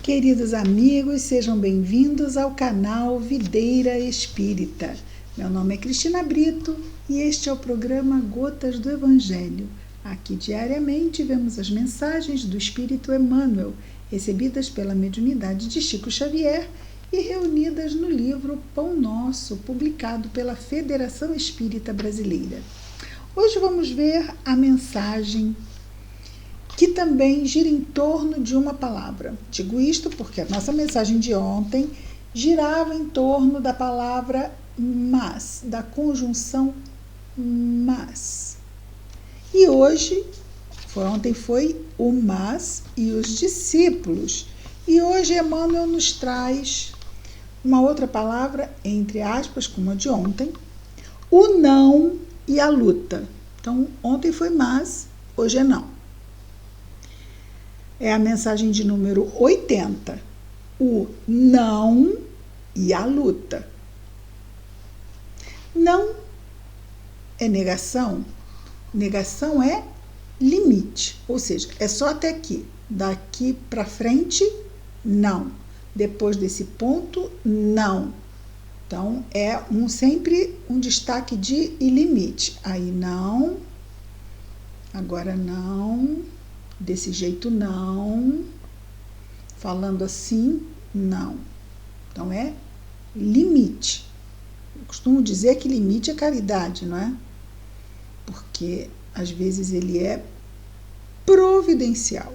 Queridos amigos, sejam bem-vindos ao canal Videira Espírita. Meu nome é Cristina Brito e este é o programa Gotas do Evangelho. Aqui diariamente vemos as mensagens do Espírito Emmanuel, recebidas pela mediunidade de Chico Xavier e reunidas no livro Pão Nosso, publicado pela Federação Espírita Brasileira. Hoje vamos ver a mensagem que também gira em torno de uma palavra. Digo isto porque a nossa mensagem de ontem girava em torno da palavra mas, da conjunção mas. E hoje, ontem foi o mas e os discípulos. E hoje Emmanuel nos traz uma outra palavra, entre aspas, como a de ontem, o não e a luta. Então, ontem foi mas, hoje é não. É a mensagem de número 80, o não e a luta. Não é negação, negação é limite, ou seja, é só até aqui, daqui para frente, não. Depois desse ponto, não. Então, é sempre um destaque de e limite. Aí não, agora não, desse jeito não, falando assim, não. Então, é limite. Eu costumo dizer que limite é caridade, não é? Porque, às vezes, ele é providencial.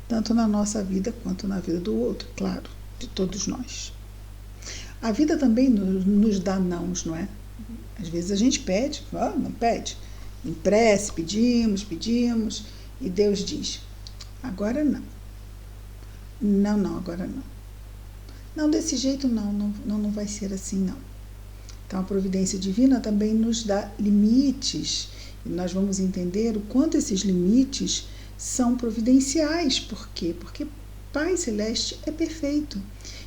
Tanto na nossa vida, quanto na vida do outro, claro, de todos nós. A vida também nos dá nãos, não é? Às vezes a gente pede, não pede. Em prece, pedimos, e Deus diz, agora não. Não, agora não. Não, desse jeito não vai ser assim, não. Então, a providência divina também nos dá limites, e nós vamos entender o quanto esses limites são providenciais. Por quê? Porque Pai Celeste é perfeito.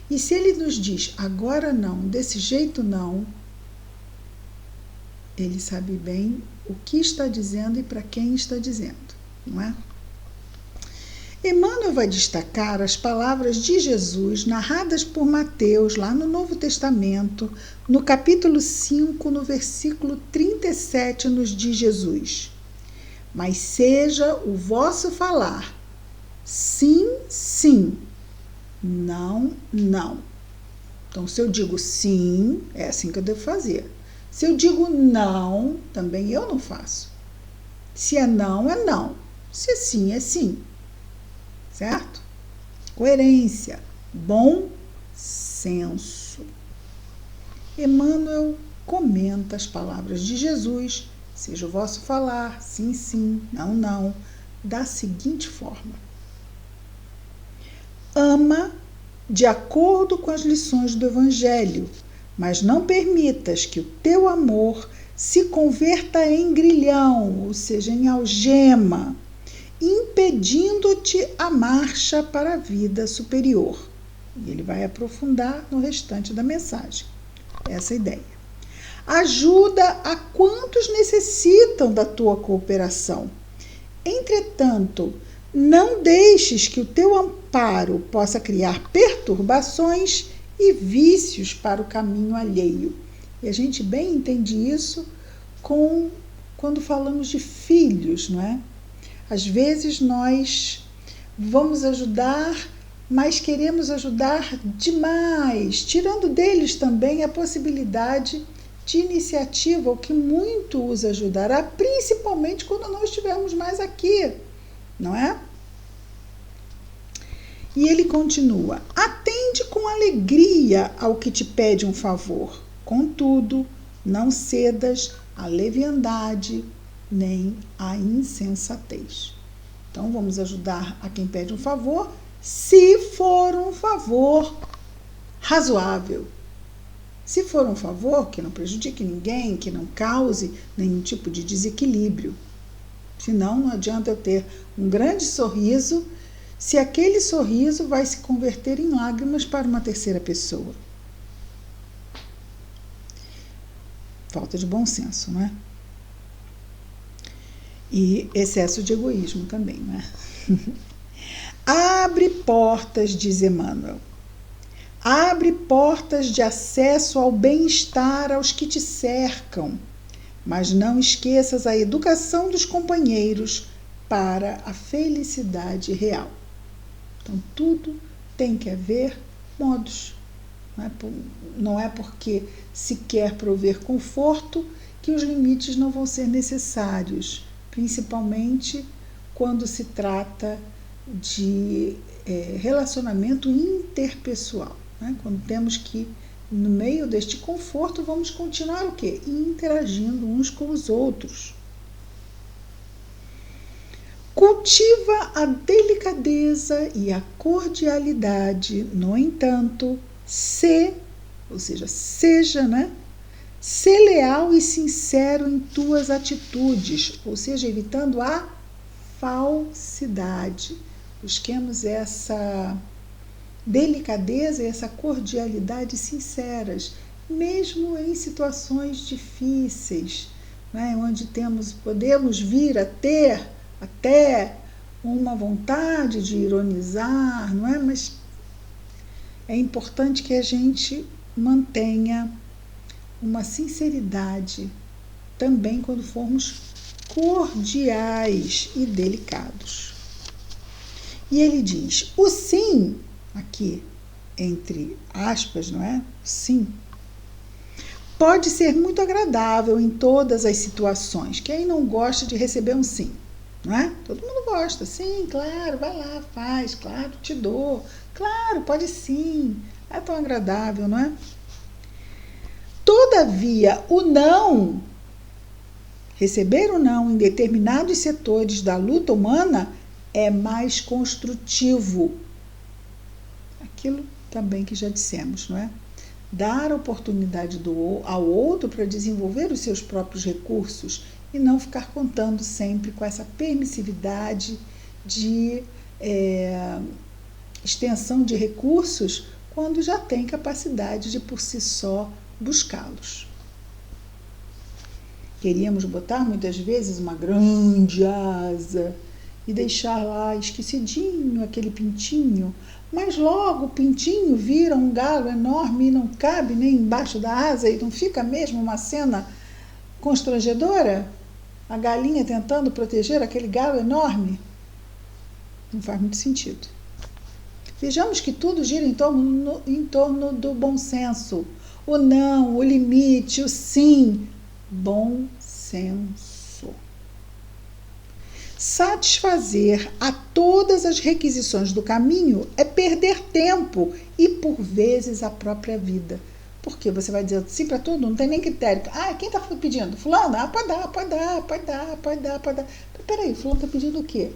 E se Ele nos diz, agora não, desse jeito não, Ele sabe bem o que está dizendo e para quem está dizendo, não é? Emmanuel vai destacar as palavras de Jesus narradas por Mateus, lá no Novo Testamento, no capítulo 5, no versículo 37, nos diz Jesus: mas seja o vosso falar, sim, sim, não, não. Então, se eu digo sim, é assim que eu devo fazer. Se eu digo não, também eu não faço. Se é não, é não. Se é sim, é sim. Certo? Coerência. Bom senso. Emmanuel comenta as palavras de Jesus, seja o vosso falar, sim, sim, não, não, da seguinte forma: ama de acordo com as lições do Evangelho, mas não permitas que o teu amor se converta em grilhão, ou seja, em algema, impedindo-te a marcha para a vida superior. E ele vai aprofundar no restante da mensagem essa ideia. Ajuda a quantos necessitam da tua cooperação. Entretanto, não deixes que o teu amparo possa criar perturbações e vícios para o caminho alheio. E a gente bem entende isso quando falamos de filhos, não é? Às vezes nós vamos ajudar, mas queremos ajudar demais, tirando deles também a possibilidade de iniciativa, o que muito os ajudará, principalmente quando não estivermos mais aqui, não é? E ele continua: atende com alegria ao que te pede um favor, contudo, não cedas à leviandade nem à insensatez. Então, vamos ajudar a quem pede um favor, se for um favor razoável. Se for um favor que não prejudique ninguém, que não cause nenhum tipo de desequilíbrio. Senão, não adianta eu ter um grande sorriso, se aquele sorriso vai se converter em lágrimas para uma terceira pessoa. Falta de bom senso, não é? E excesso de egoísmo também, não é? Abre portas, diz Emmanuel. Abre portas de acesso ao bem-estar aos que te cercam, mas não esqueças a educação dos companheiros para a felicidade real. Então, tudo tem que haver modos. Não é porque se quer prover conforto que os limites não vão ser necessários, principalmente quando se trata de relacionamento interpessoal. Quando temos que, no meio deste conforto, vamos continuar o quê? Interagindo uns com os outros. Cultiva a delicadeza e a cordialidade, no entanto, seja, ser leal e sincero em tuas atitudes, ou seja, evitando a falsidade. Busquemos essa delicadeza e essa cordialidade sinceras, mesmo em situações difíceis, onde podemos vir a ter até uma vontade de ironizar, mas é importante que a gente mantenha uma sinceridade também quando formos cordiais e delicados. E ele diz, o sim, aqui entre aspas, sim, pode ser muito agradável em todas as situações. Quem não gosta de receber um sim? Todo mundo gosta. Sim, claro, vai lá, faz, claro, te dou. Claro, pode sim. É tão agradável, Todavia, o não, receber o não em determinados setores da luta humana é mais construtivo. Aquilo também que já dissemos, Dar oportunidade ao outro para desenvolver os seus próprios recursos e não ficar contando sempre com essa permissividade de extensão de recursos quando já tem capacidade de por si só buscá-los. Queríamos botar muitas vezes uma grande asa e deixar lá esquecidinho aquele pintinho, mas logo o pintinho vira um galo enorme e não cabe nem embaixo da asa e não fica mesmo uma cena constrangedora? A galinha tentando proteger aquele galo enorme? Não faz muito sentido. Vejamos que tudo gira em torno do bom senso. O não, o limite, o sim. Bom senso. Satisfazer a todas as requisições do caminho é perder tempo e, por vezes, a própria vida. Porque você vai dizer sim para tudo, não tem nem critério. Quem está pedindo? Fulano? Pode dar. Então, peraí, fulano está pedindo o quê?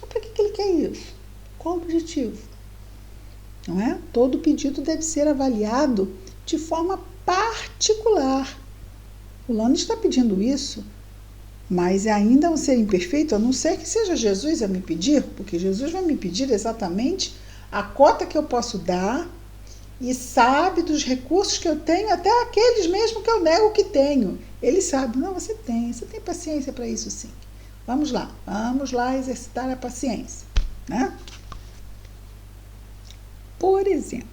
Para que ele quer isso? Qual o objetivo? Não é? Todo pedido deve ser avaliado de forma particular. Fulano está pedindo isso, mas ainda é um ser imperfeito, a não ser que seja Jesus a me pedir, porque Jesus vai me pedir exatamente a cota que eu posso dar e sabe dos recursos que eu tenho, até aqueles mesmo que eu nego que tenho. Ele sabe, não, você tem paciência para isso sim. Vamos lá exercitar a paciência, Por exemplo,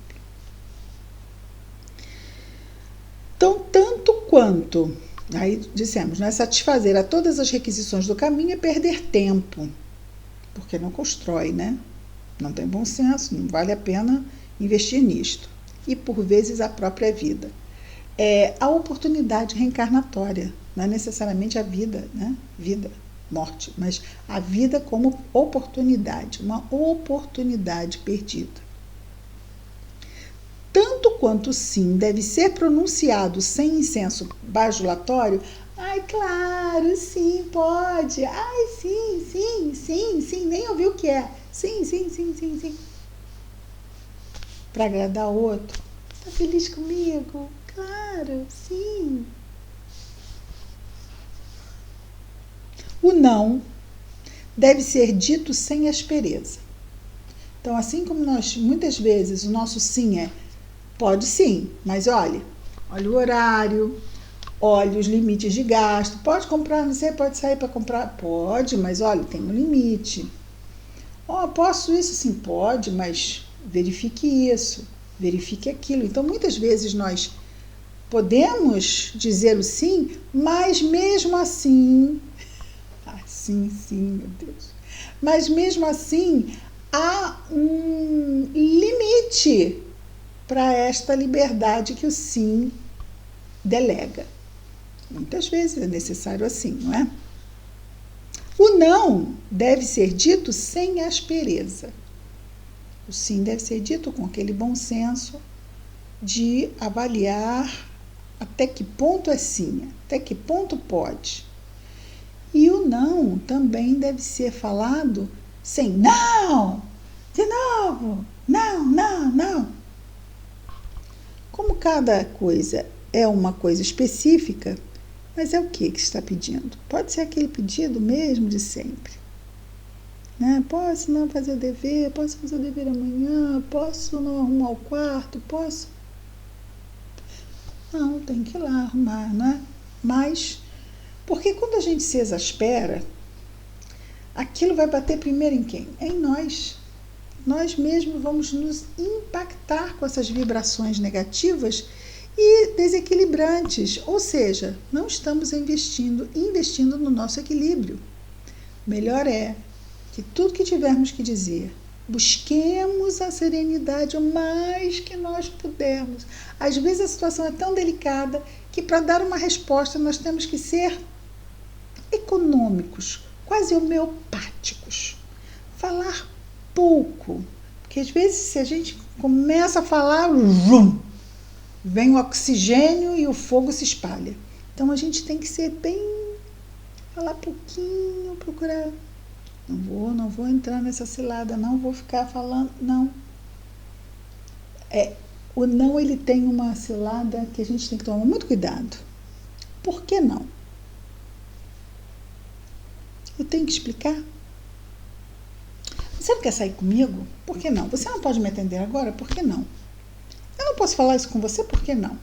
então, tanto quanto, aí dissemos, satisfazer a todas as requisições do caminho é perder tempo, porque não constrói, Não tem bom senso, não vale a pena investir nisto. E, por vezes, a própria vida. A oportunidade reencarnatória, não é necessariamente a vida, Vida, morte, mas a vida como oportunidade, uma oportunidade perdida. Tanto quanto sim deve ser pronunciado sem incenso bajulatório, claro, sim, pode, sim, nem ouvi o que é, sim. Para agradar o outro, tá feliz comigo? Claro, sim. O não deve ser dito sem aspereza. Então, assim como muitas vezes o nosso sim é pode sim, mas olha o horário, olha os limites de gasto. Pode comprar, não sei, pode sair para comprar? Pode, mas olha, tem um limite. Oh, posso isso? Sim, pode, mas verifique isso, verifique aquilo. Então, muitas vezes nós podemos dizer o sim, mas mesmo assim, sim, meu Deus. Mas mesmo assim, há um limite para esta liberdade que o sim delega. Muitas vezes é necessário assim, não é? O não deve ser dito sem aspereza. O sim deve ser dito com aquele bom senso de avaliar até que ponto é sim, até que ponto pode. E o não também deve ser falado sem não, de novo, não. Como cada coisa é uma coisa específica, mas é o que está pedindo? Pode ser aquele pedido mesmo de sempre. Né? Posso não fazer o dever, posso fazer o dever amanhã, posso não arrumar o quarto, posso... Não, tem que ir lá arrumar, né? Mas, porque quando a gente se exaspera, aquilo vai bater primeiro em quem? É em nós. Nós mesmos vamos nos impactar com essas vibrações negativas e desequilibrantes, ou seja, não estamos investindo no nosso equilíbrio. Melhor é que tudo que tivermos que dizer, busquemos a serenidade o mais que nós pudermos. Às vezes a situação é tão delicada que para dar uma resposta nós temos que ser econômicos, quase homeopáticos. Falar pouco, porque às vezes se a gente começa a falar, vem o oxigênio e o fogo se espalha. Então a gente tem que ser bem, falar pouquinho, procurar. Não vou entrar nessa cilada, não vou ficar falando, não. O não, ele tem uma cilada que a gente tem que tomar muito cuidado. Por que não? Eu tenho que explicar. Você não quer sair comigo? Por que não? Você não pode me atender agora? Por que não? Eu não posso falar isso com você? Por que não?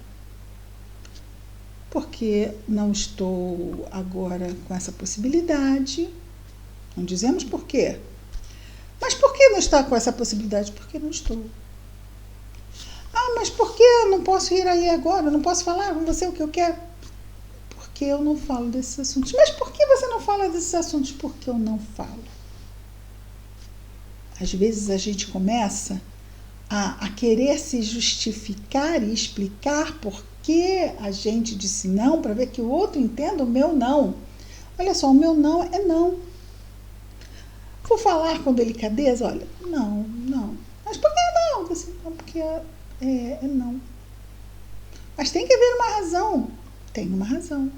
Porque não estou agora com essa possibilidade. Não dizemos por quê. Mas por que não está com essa possibilidade? Porque não estou. Ah, mas por que eu não posso ir aí agora? Eu não posso falar com você o que eu quero? Porque eu não falo desses assuntos. Mas por que você não fala desses assuntos? Porque eu não falo. Às vezes a gente começa a querer se justificar e explicar por que a gente disse não, para ver que o outro entenda o meu não. Olha só, o meu não é não. Vou falar com delicadeza? Olha, não. Mas por que não? Assim, não, porque é não. Mas tem que haver uma razão. Tem uma razão.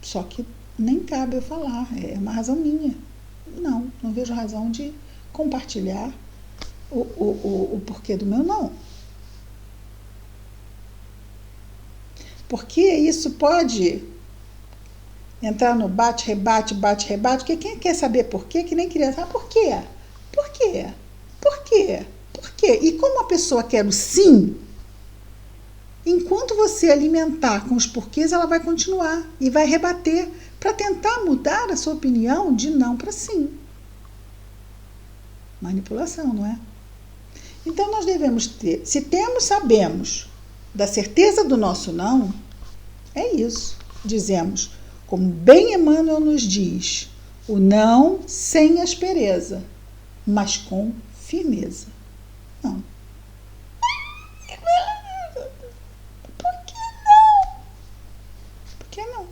Só que nem cabe eu falar, é uma razão minha. Não vejo razão de compartilhar o porquê do meu não. Porque isso pode entrar no bate-rebate, porque quem quer saber por quê, que nem criança, por quê? Por quê? Por quê? Por quê? E como a pessoa quer o sim, enquanto você alimentar com os porquês, ela vai continuar e vai rebater para tentar mudar a sua opinião de não para sim. Manipulação, não é? Então nós devemos ter, se sabemos da certeza do nosso não, é isso. Dizemos, como bem Emmanuel nos diz, o não sem aspereza, mas com firmeza. Não. Por que não? Por que não?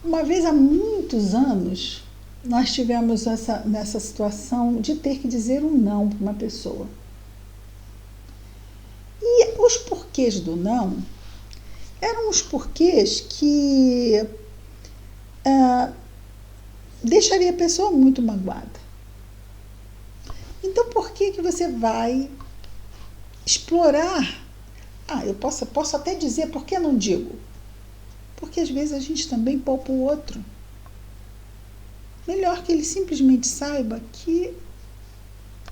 Uma vez há muitos anos, nós tivemos nessa situação de ter que dizer um não para uma pessoa. E os porquês do não eram os porquês que deixaria a pessoa muito magoada. Então, por que você vai explorar? Eu posso até dizer, por que não digo? Porque às vezes a gente também poupa o outro. Melhor que ele simplesmente saiba que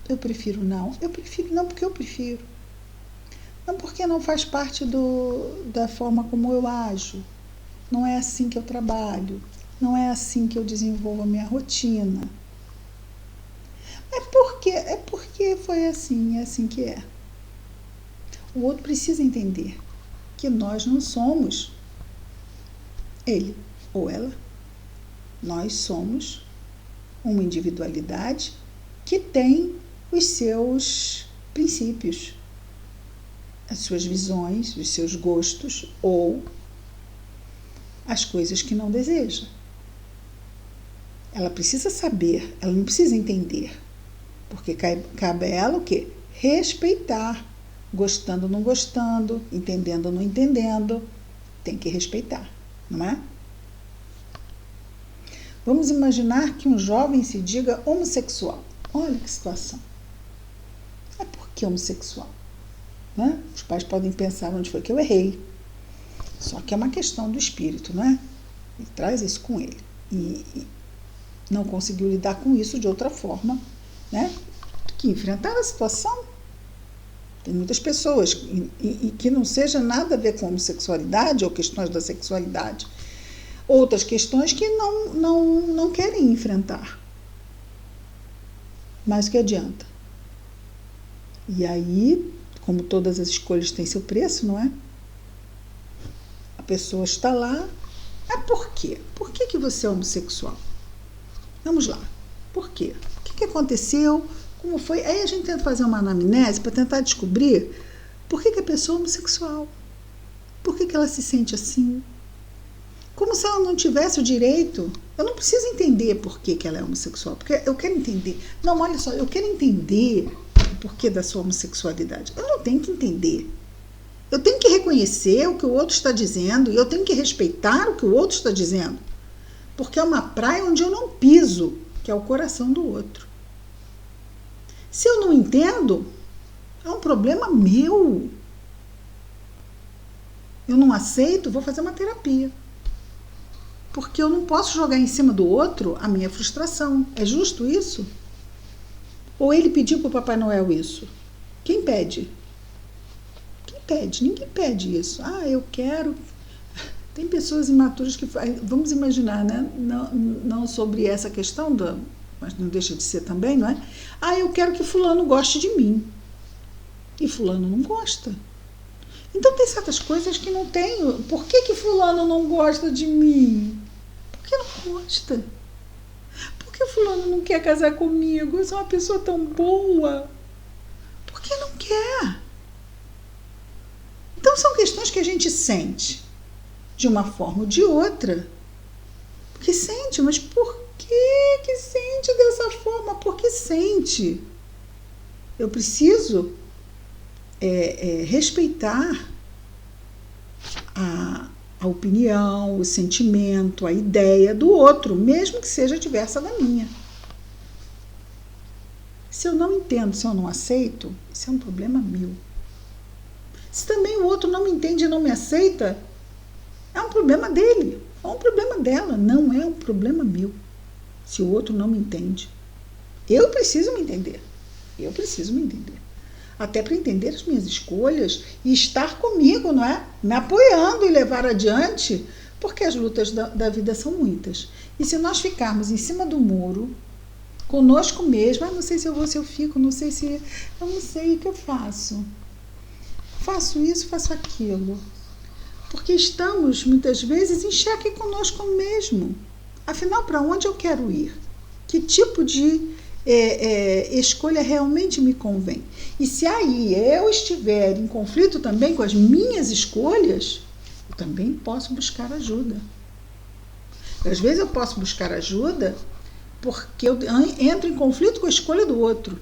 eu prefiro não. Eu prefiro não porque eu prefiro. Não porque não faz parte da forma como eu ajo. Não é assim que eu trabalho. não é assim que eu desenvolvo a minha rotina. É porque foi assim, é assim que é. O outro precisa entender que nós não somos ele ou ela. Nós somos uma individualidade que tem os seus princípios, as suas visões, os seus gostos ou as coisas que não deseja. Ela precisa saber, ela não precisa entender, porque cabe a ela o quê? Respeitar, gostando ou não gostando, entendendo ou não entendendo, tem que respeitar, não é? Vamos imaginar que um jovem se diga homossexual. Olha que situação. É por que homossexual? Né? Os pais podem pensar onde foi que eu errei. Só que é uma questão do espírito, não é? Ele traz isso com ele. E não conseguiu lidar com isso de outra forma, né? Que enfrentar a situação. Tem muitas pessoas e que não seja nada a ver com homossexualidade ou questões da sexualidade. Outras questões que não querem enfrentar. Mas o que adianta? E aí, como todas as escolhas têm seu preço, não é? A pessoa está lá. Mas por quê? Por que você é homossexual? Vamos lá. Por quê? O que aconteceu? Como foi? Aí a gente tenta fazer uma anamnese para tentar descobrir por que a pessoa é homossexual. Por que ela se sente assim? Como se ela não tivesse o direito. Eu não preciso entender por que ela é homossexual, porque eu quero entender. Não, olha só, eu quero entender o porquê da sua homossexualidade. Eu não tenho que entender. Eu tenho que reconhecer o que o outro está dizendo e eu tenho que respeitar o que o outro está dizendo. Porque é uma praia onde eu não piso, que é o coração do outro. Se eu não entendo, é um problema meu. Eu não aceito, vou fazer uma terapia. Porque eu não posso jogar em cima do outro a minha frustração. É justo isso? Ou ele pediu para o Papai Noel isso? Quem pede? Quem pede? Ninguém pede isso. Ah, eu quero... Tem pessoas imaturas que... Vamos imaginar, né? Não sobre essa questão, mas não deixa de ser também, não é? Ah, eu quero que fulano goste de mim. E fulano não gosta. Então tem certas coisas que não tem. Por que fulano não gosta de mim? Porque não gosta. Por que fulano não quer casar comigo? Eu sou uma pessoa tão boa. Por que não quer? Então são questões que a gente sente de uma forma ou de outra. Porque sente, mas por que sente dessa forma? Por que sente? Eu preciso respeitar a opinião, o sentimento, a ideia do outro, mesmo que seja diversa da minha. Se eu não entendo, se eu não aceito, isso é um problema meu. Se também o outro não me entende e não me aceita, é um problema dele, é um problema dela, não é um problema meu. Se o outro não me entende, eu preciso me entender. Eu preciso me entender. Até para entender as minhas escolhas e estar comigo, não é? Me apoiando e levar adiante, porque as lutas da vida são muitas. E se nós ficarmos em cima do muro, conosco mesmo, não sei se eu vou, se eu fico, não sei se... Eu não sei o que eu faço. Faço isso, faço aquilo. Porque estamos, muitas vezes, em xeque conosco mesmo. Afinal, para onde eu quero ir? Que tipo de escolha realmente me convém? E se aí eu estiver em conflito também com as minhas escolhas, eu também posso buscar ajuda. Às vezes eu posso buscar ajuda porque eu entro em conflito com a escolha do outro.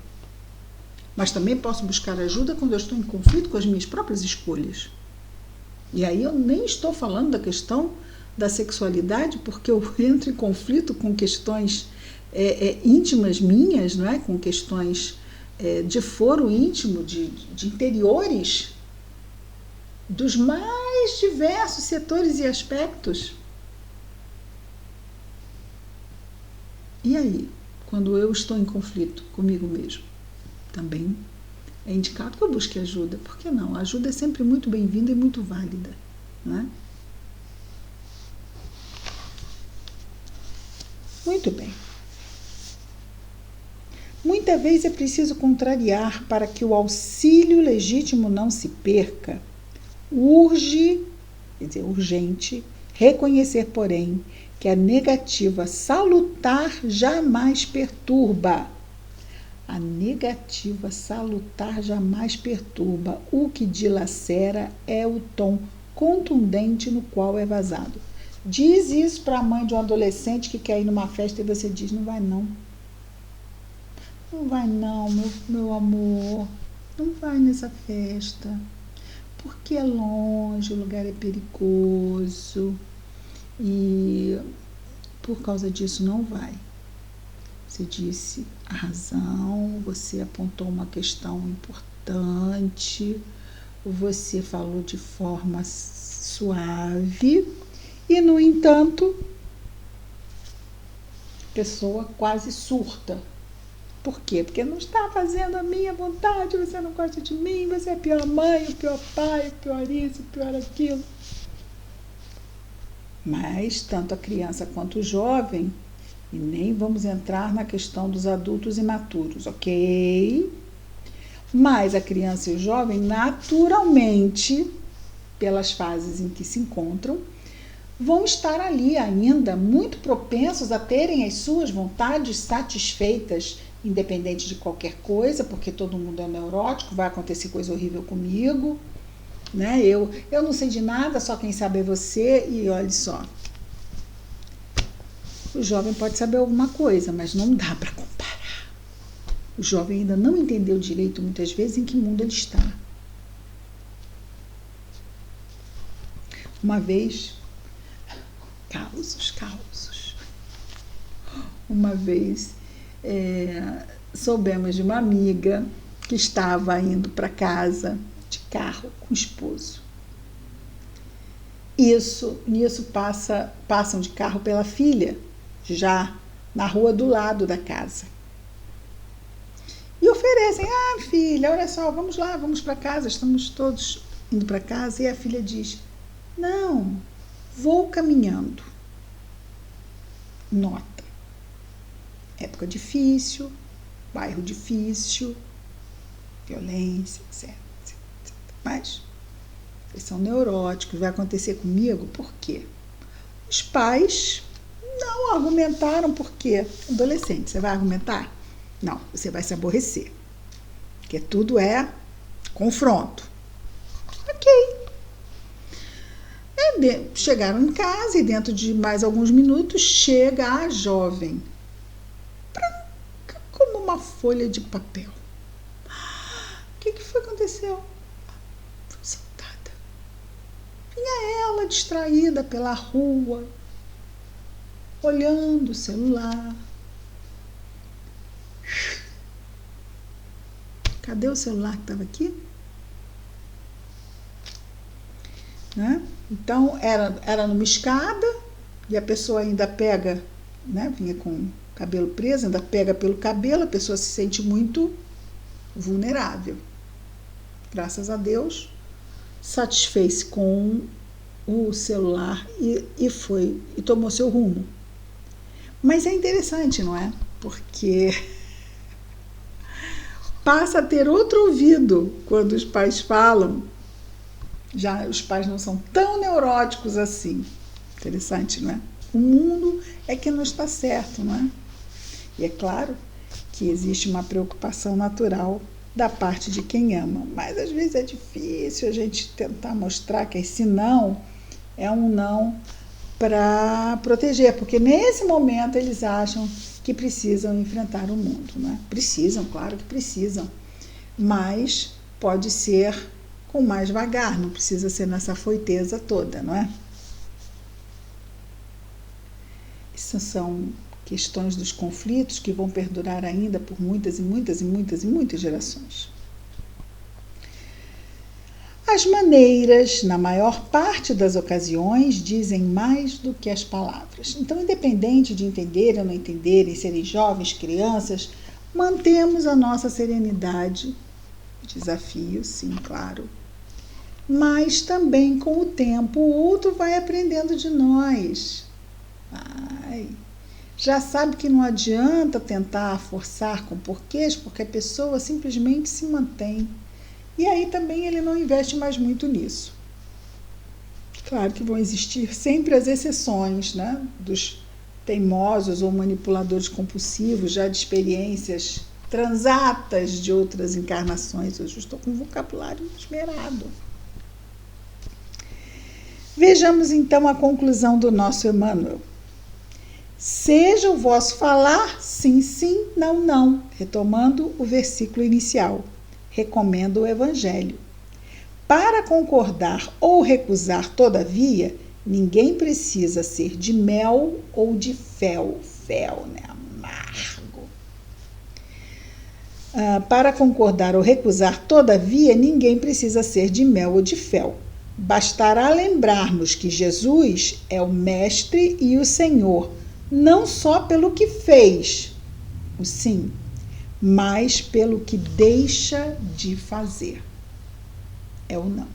Mas também posso buscar ajuda quando eu estou em conflito com as minhas próprias escolhas. E aí eu nem estou falando da questão da sexualidade, porque eu entro em conflito com questões íntimas minhas, não é? Com questões de foro íntimo, de interiores, dos mais diversos setores e aspectos. E aí, quando eu estou em conflito comigo mesmo, também é indicado que eu busque ajuda. Por que não? A ajuda é sempre muito bem-vinda e muito válida, não é? Muito bem. Muitas vezes é preciso contrariar para que o auxílio legítimo não se perca. Urgente, reconhecer, porém, que a negativa salutar jamais perturba. A negativa salutar jamais perturba. O que dilacera é o tom contundente no qual é vazado. Diz isso para a mãe de um adolescente que quer ir numa festa e você diz, não vai não. Não vai não, meu amor. Não vai nessa festa. Porque é longe, o lugar é perigoso. E por causa disso não vai. Você disse a razão, você apontou uma questão importante, você falou de forma suave e, no entanto, a pessoa quase surta. Por quê? Porque não está fazendo a minha vontade, você não gosta de mim, você é a pior mãe, o pior pai, o pior isso, o pior aquilo. Mas tanto a criança quanto o jovem, e nem vamos entrar na questão dos adultos imaturos, ok? Mas a criança e o jovem, naturalmente, pelas fases em que se encontram, vão estar ali ainda muito propensos a terem as suas vontades satisfeitas, independente de qualquer coisa, porque todo mundo é neurótico, vai acontecer coisa horrível comigo, né? Eu não sei de nada, só quem sabe é você, e olha só. O jovem pode saber alguma coisa, mas não dá para comparar. O jovem ainda não entendeu direito, muitas vezes, em que mundo ele está. Uma vez, causos. Uma vez, soubemos de uma amiga que estava indo para casa de carro com o esposo. Nisso passam de carro pela filha, já na rua do lado da casa. E oferecem, filha, olha só, vamos lá, vamos para casa, estamos todos indo para casa. E a filha diz, não, vou caminhando. Nota, época difícil, bairro difícil, violência, etc. Mas eles são neuróticos, vai acontecer comigo, por quê? Os pais não argumentaram por quê. Adolescente, você vai argumentar? Não, você vai se aborrecer. Porque tudo é confronto. Ok. Chegaram em casa e dentro de mais alguns minutos chega a jovem. Branca como uma folha de papel. O que foi que aconteceu? Foi assaltada. Vinha ela distraída pela rua, olhando o celular. Cadê o celular que estava aqui? Né? Então, era numa escada e a pessoa ainda pega, né? Vinha com o cabelo preso, ainda pega pelo cabelo, a pessoa se sente muito vulnerável. Graças a Deus, satisfez-se com o celular e tomou seu rumo. Mas é interessante, não é? Porque passa a ter outro ouvido quando os pais falam. Já os pais não são tão neuróticos assim. Interessante, não é? O mundo é que não está certo, não é? E é claro que existe uma preocupação natural da parte de quem ama. Mas às vezes é difícil a gente tentar mostrar que esse não é um não para proteger, porque nesse momento eles acham que precisam enfrentar o mundo, né? Precisam, claro que precisam, mas pode ser com mais vagar, não precisa ser nessa foiteza toda, não é? Essas são questões dos conflitos que vão perdurar ainda por muitas e muitas e muitas e muitas gerações. As maneiras, na maior parte das ocasiões, dizem mais do que as palavras. Então, independente de entenderem ou não entenderem, serem jovens, crianças, mantemos a nossa serenidade, desafio, sim, claro. Mas também, com o tempo, o outro vai aprendendo de nós. já sabe que não adianta tentar forçar com porquês, porque a pessoa simplesmente se mantém. E aí também ele não investe mais muito nisso. Claro que vão existir sempre as exceções, né, dos teimosos ou manipuladores compulsivos, já de experiências transatas de outras encarnações. Hoje eu estou com um vocabulário esmerado. Vejamos então a conclusão do nosso Emmanuel. Seja o vosso falar sim, sim, não, não, retomando o versículo inicial. Recomenda o Evangelho. Para concordar ou recusar, todavia, ninguém precisa ser de mel ou de fel, né, amargo. Para concordar ou recusar, todavia, ninguém precisa ser de mel ou de fel. Bastará lembrarmos que Jesus é o Mestre e o Senhor, não só pelo que fez, o sim, mas pelo que deixa de fazer. É o não.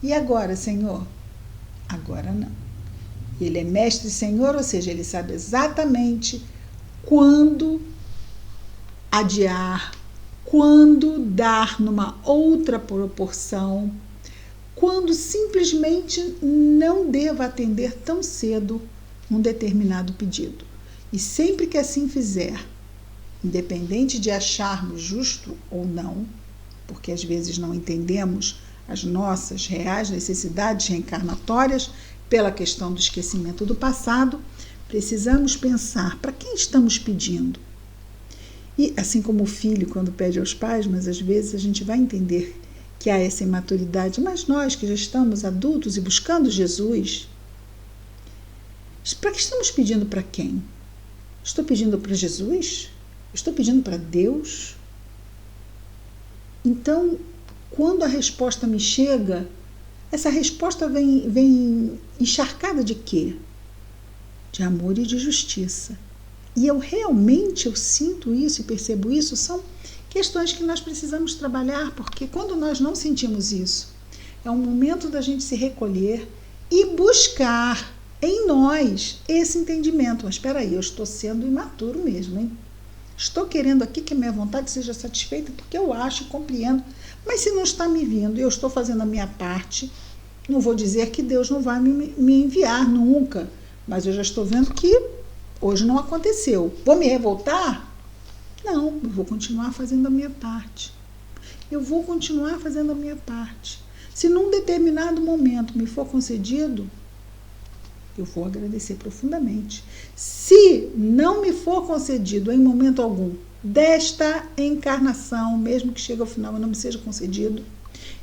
E agora, Senhor? Agora não. Ele é Mestre e Senhor, ou seja, ele sabe exatamente quando adiar, quando dar numa outra proporção, quando simplesmente não deva atender tão cedo um determinado pedido. E sempre que assim fizer, independente de acharmos justo ou não, porque às vezes não entendemos as nossas reais necessidades reencarnatórias pela questão do esquecimento do passado, precisamos pensar para quem estamos pedindo. E assim como o filho quando pede aos pais, mas às vezes a gente vai entender que há essa imaturidade, mas nós que já estamos adultos e buscando Jesus, para que estamos pedindo para quem? Estou pedindo para Jesus? Estou pedindo para Deus? Então, quando a resposta me chega, essa resposta vem encharcada de quê? De amor e de justiça. E eu sinto isso e percebo isso, são questões que nós precisamos trabalhar, porque quando nós não sentimos isso, é um momento da gente se recolher e buscar em nós esse entendimento. Mas espera aí, eu estou sendo imaturo mesmo, hein? Estou querendo aqui que a minha vontade seja satisfeita porque eu acho e compreendo. Mas se não está me vindo e eu estou fazendo a minha parte, não vou dizer que Deus não vai me enviar nunca. Mas eu já estou vendo que hoje não aconteceu. Vou me revoltar? Não, eu vou continuar fazendo a minha parte. Eu vou continuar fazendo a minha parte. Se num determinado momento me for concedido, eu vou agradecer profundamente. Se não me for concedido em momento algum desta encarnação, mesmo que chegue ao final e não me seja concedido,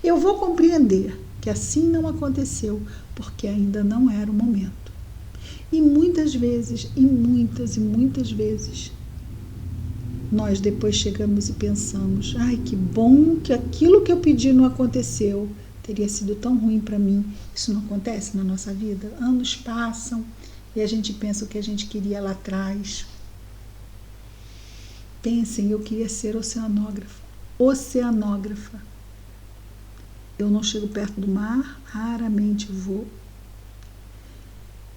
eu vou compreender que assim não aconteceu, porque ainda não era o momento. E muitas vezes, e muitas vezes, nós depois chegamos e pensamos, ai, que bom que aquilo que eu pedi não aconteceu, teria sido tão ruim para mim. Isso não acontece na nossa vida? Anos passam e a gente pensa o que a gente queria lá atrás. Pensem, eu queria ser oceanógrafa. Eu não chego perto do mar, raramente vou.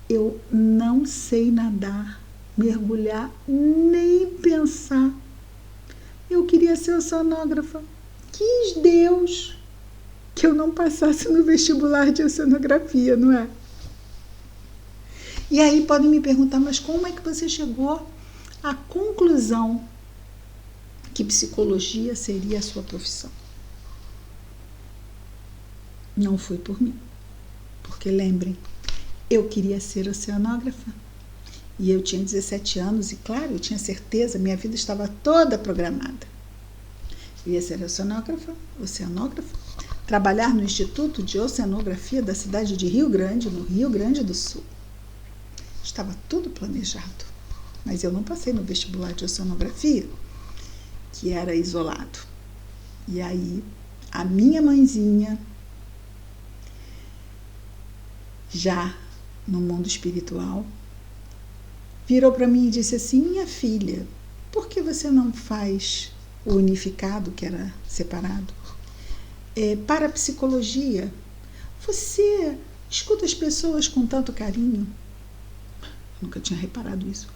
Eu não sei nadar, mergulhar, nem pensar. Eu queria ser oceanógrafa. Quis Deus que eu não passasse no vestibular de oceanografia, não é? E aí podem me perguntar, mas como é que você chegou à conclusão que psicologia seria a sua profissão? Não foi por mim. Porque lembrem, eu queria ser oceanógrafa e eu tinha 17 anos e, claro, eu tinha certeza, minha vida estava toda programada. Eu ia ser oceanógrafa, trabalhar no Instituto de Oceanografia da cidade de Rio Grande, no Rio Grande do Sul. Estava tudo planejado, mas eu não passei no vestibular de oceanografia, que era isolado. E aí, a minha mãezinha, já no mundo espiritual, virou para mim e disse assim, minha filha, por que você não faz o unificado, que era separado? Para a psicologia, você escuta as pessoas com tanto carinho, Nunca tinha reparado isso.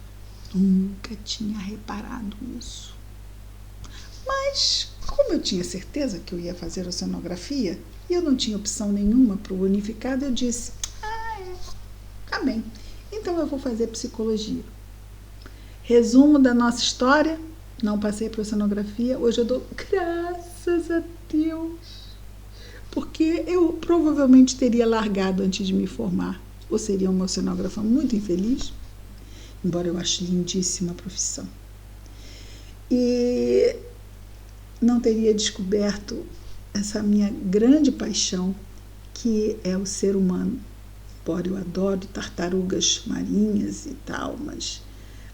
Nunca tinha reparado isso. Mas, como eu tinha certeza que eu ia fazer oceanografia, e eu não tinha opção nenhuma para o unificado, eu disse, tá bem, então eu vou fazer psicologia. Resumo da nossa história, não passei para oceanografia, hoje eu dou graças a Deus, porque eu provavelmente teria largado antes de me formar, ou seria uma oceanógrafa muito infeliz, embora eu ache lindíssima a profissão. E não teria descoberto essa minha grande paixão, que é o ser humano. Embora eu adoro tartarugas marinhas e tal, mas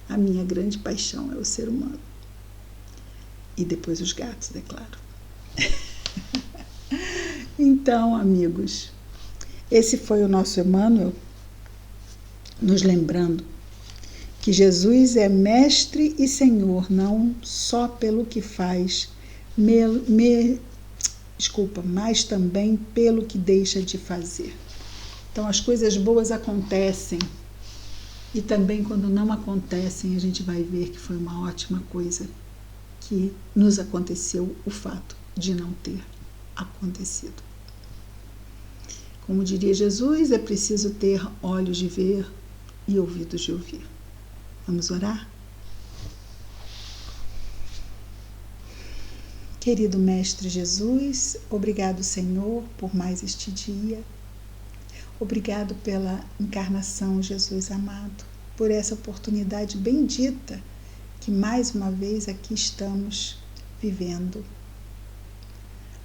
a minha grande paixão é o ser humano. E depois os gatos, é claro. Então, amigos, esse foi o nosso Emmanuel, nos lembrando que Jesus é mestre e senhor, não só pelo que faz, mas também pelo que deixa de fazer. Então, as coisas boas acontecem, e também quando não acontecem, a gente vai ver que foi uma ótima coisa que nos aconteceu o fato de não ter acontecido. Como diria Jesus, é preciso ter olhos de ver e ouvidos de ouvir. Vamos orar? Querido Mestre Jesus, obrigado, Senhor, por mais este dia. Obrigado pela encarnação, Jesus amado, por essa oportunidade bendita que mais uma vez aqui estamos vivendo.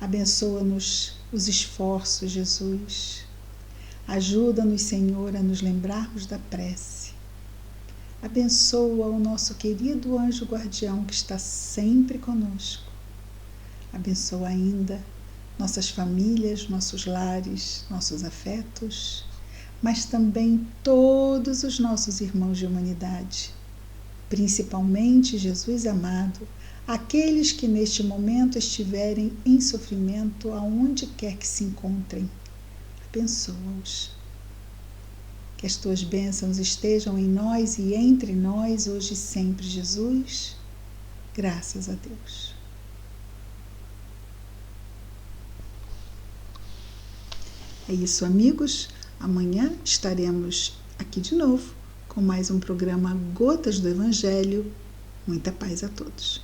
Abençoa-nos os esforços, Jesus. Ajuda-nos, Senhor, a nos lembrarmos da prece. Abençoa o nosso querido anjo guardião que está sempre conosco. Abençoa ainda nossas famílias, nossos lares, nossos afetos, mas também todos os nossos irmãos de humanidade, principalmente, Jesus amado, aqueles que neste momento estiverem em sofrimento, aonde quer que se encontrem. Abençoa-os. Que as tuas bênçãos estejam em nós e entre nós, hoje e sempre, Jesus. Graças a Deus. É isso, amigos. Amanhã estaremos aqui de novo com mais um programa Gotas do Evangelho. Muita paz a todos.